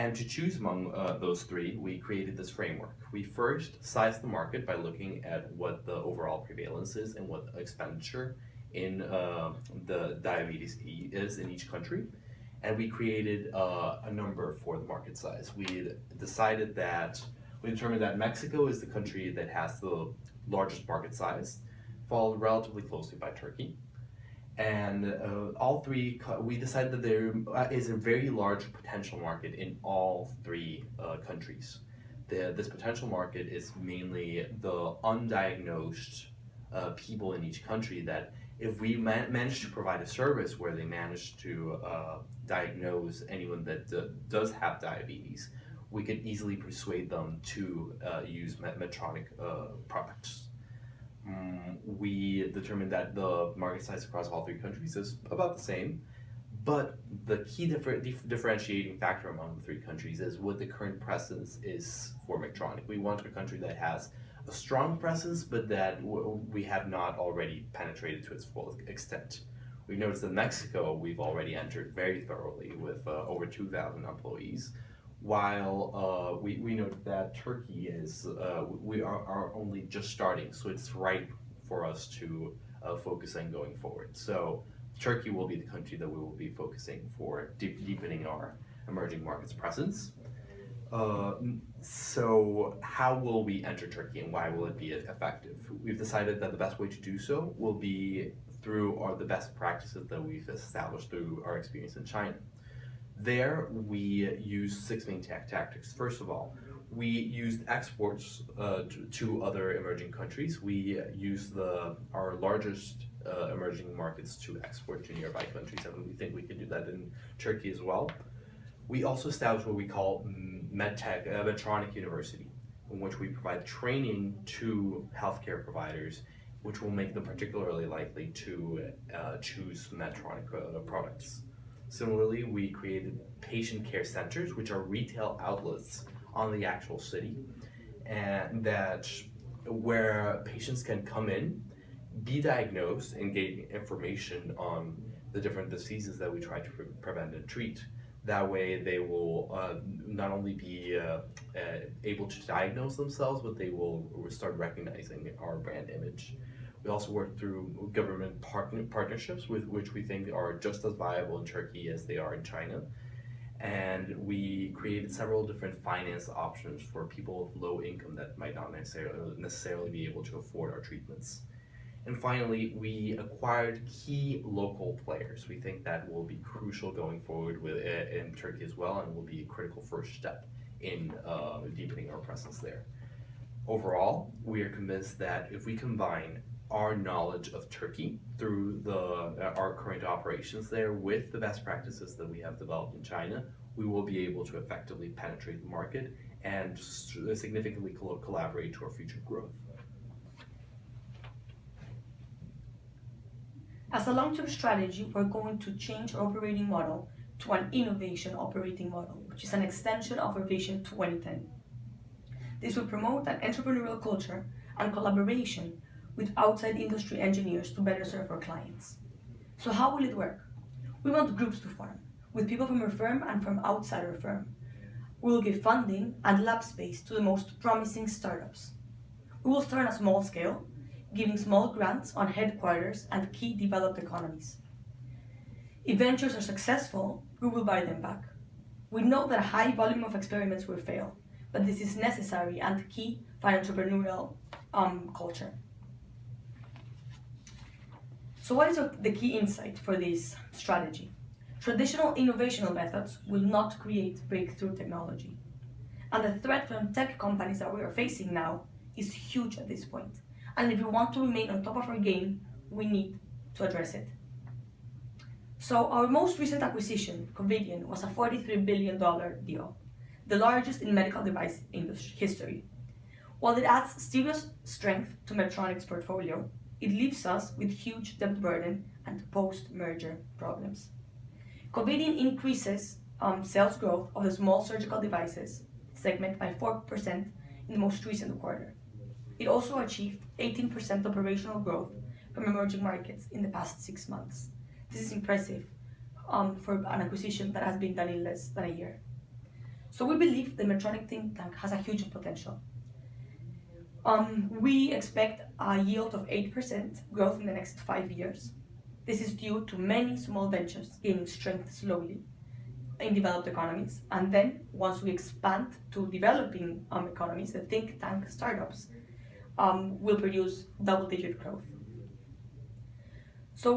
And to choose among those three, we created this framework. We first sized the market by looking at what the overall prevalence is and what expenditure in the diabetes is in each country. And we created a number for the market size. We determined that Mexico is the country that has the largest market size, followed relatively closely by Turkey. And we decided that there is a very large potential market in all three countries. This potential market is mainly the undiagnosed people in each country that if we manage to provide a service where they manage to diagnose anyone that does have diabetes, we could easily persuade them to use Medtronic products. We determined that the market size across all three countries is about the same, but the key differentiating factor among the three countries is what the current presence is for Medtronic. We want a country that has a strong presence, but that we have not already penetrated to its full extent. We noticed that Mexico, we've already entered very thoroughly with over 2,000 employees, while we noted that Turkey we are only just starting, so it's ripe for us to focus on going forward. So Turkey will be the country that we will be focusing for deepening our emerging markets presence. So how will we enter Turkey and why will it be effective? We've decided that the best way to do so will be through the best practices that we've established through our experience in China. There, we use six main tactics. First of all, we used exports to other emerging countries. We used our largest emerging markets to export to nearby countries, and we think we can do that in Turkey as well. We also established what we call Medtronic University, in which we provide training to healthcare providers, which will make them particularly likely to choose Medtronic products. Similarly, we created patient care centers, which are retail outlets on the actual city, and where patients can come in, be diagnosed, and gain information on the different diseases that we try to prevent and treat. That way, they will not only be able to diagnose themselves, but they will start recognizing our brand image. We also work through government partnerships, which we think are just as viable in Turkey as they are in China. And we created several different finance options for people with low income that might not necessarily be able to afford our treatments. And finally, we acquired key local players. We think that will be crucial going forward in Turkey as well, and will be a critical first step in deepening our presence there. Overall, we are convinced that if we combine our knowledge of Turkey through our current operations there with the best practices that we have developed in China, we will be able to effectively penetrate the market and significantly collaborate to our future growth. As a long-term strategy, we're going to change our operating model to an innovation operating model, which is an extension of our Vision 2010. This will promote an entrepreneurial culture and collaboration with outside industry engineers to better serve our clients. So how will it work? We want groups to form, with people from our firm and from outside our firm. We will give funding and lab space to the most promising startups. We will start on a small scale, giving small grants on headquarters and key developed economies. If ventures are successful, we will buy them back. We know that a high volume of experiments will fail, but this is necessary and key for an entrepreneurial culture. So what is the key insight for this strategy? Traditional innovational methods will not create breakthrough technology. And the threat from tech companies that we are facing now is huge at this point. And if we want to remain on top of our game, we need to address it. So our most recent acquisition, Covidien, was a $43 billion deal, the largest in medical device industry history. While it adds serious strength to Medtronic's portfolio, it leaves us with huge debt burden and post-merger problems. Covidien increases sales growth of the small surgical devices segment by 4% in the most recent quarter. It also achieved 18% operational growth from emerging markets in the past 6 months. This is impressive for an acquisition that has been done in less than a year. So we believe the Medtronic think tank has a huge potential. We expect a yield of 8% growth in the next 5 years. This is due to many small ventures gaining strength slowly in developed economies, and then once we expand to developing economies, the think tank startups will produce double-digit growth. So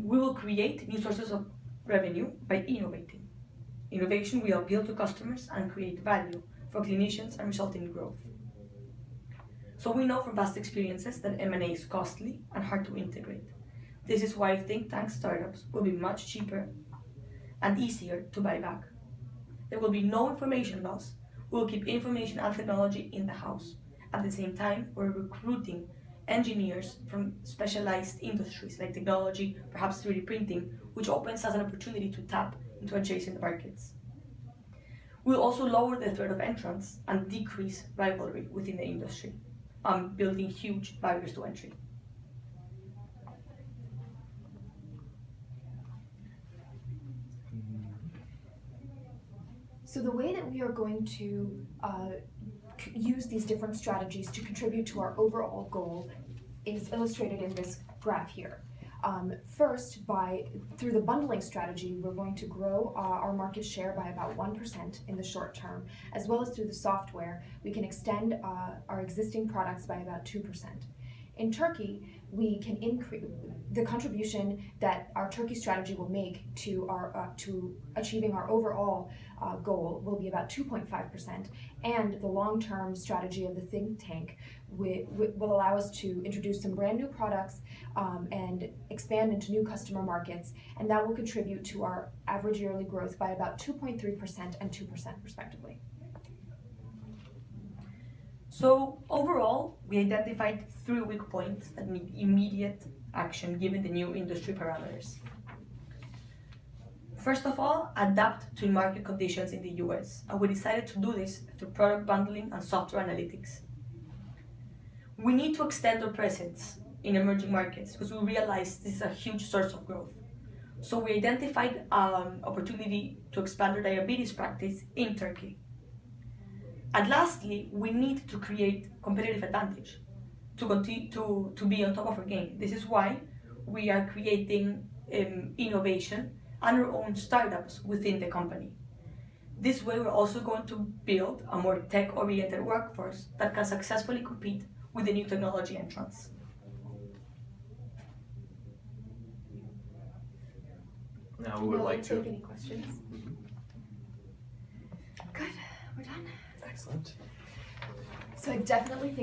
we will create new sources of revenue by innovating. Innovation will appeal to customers and create value for clinicians and result in growth. So we know from past experiences that M&A is costly and hard to integrate. This is why think tank startups will be much cheaper and easier to buy back. There will be no information loss. We will keep information and technology in the house. At the same time, we're recruiting engineers from specialized industries like technology, perhaps 3D printing, which opens us an opportunity to tap into adjacent markets. We'll also lower the threat of entrance and decrease rivalry within the industry, building huge barriers to entry. So the way that we are going to use these different strategies to contribute to our overall goal is illustrated in this graph here. First, through the bundling strategy, we're going to grow our market share by about 1% in the short term, as well as through the software, we can extend our existing products by about 2%. In Turkey, we can increase the contribution that our Turkey strategy will make to achieving our overall goal will be about 2.5%, and the long-term strategy of the think tank will allow us to introduce some brand new products and expand into new customer markets, and that will contribute to our average yearly growth by about 2.3% and 2% respectively. So overall, we identified 3 weak points that need immediate action given the new industry parameters. First of all, adapt to market conditions in the US, and we decided to do this through product bundling and software analytics. We need to extend our presence in emerging markets because we realized this is a huge source of growth. So we identified an opportunity to expand our diabetes practice in Turkey. And lastly, we need to create competitive advantage to continue to be on top of our game. This is why we are creating innovation and our own startups within the company. This way, we're also going to build a more tech-oriented workforce that can successfully compete with the new technology entrants. Now we would like to take any questions. Good, we're done. Excellent. So I definitely think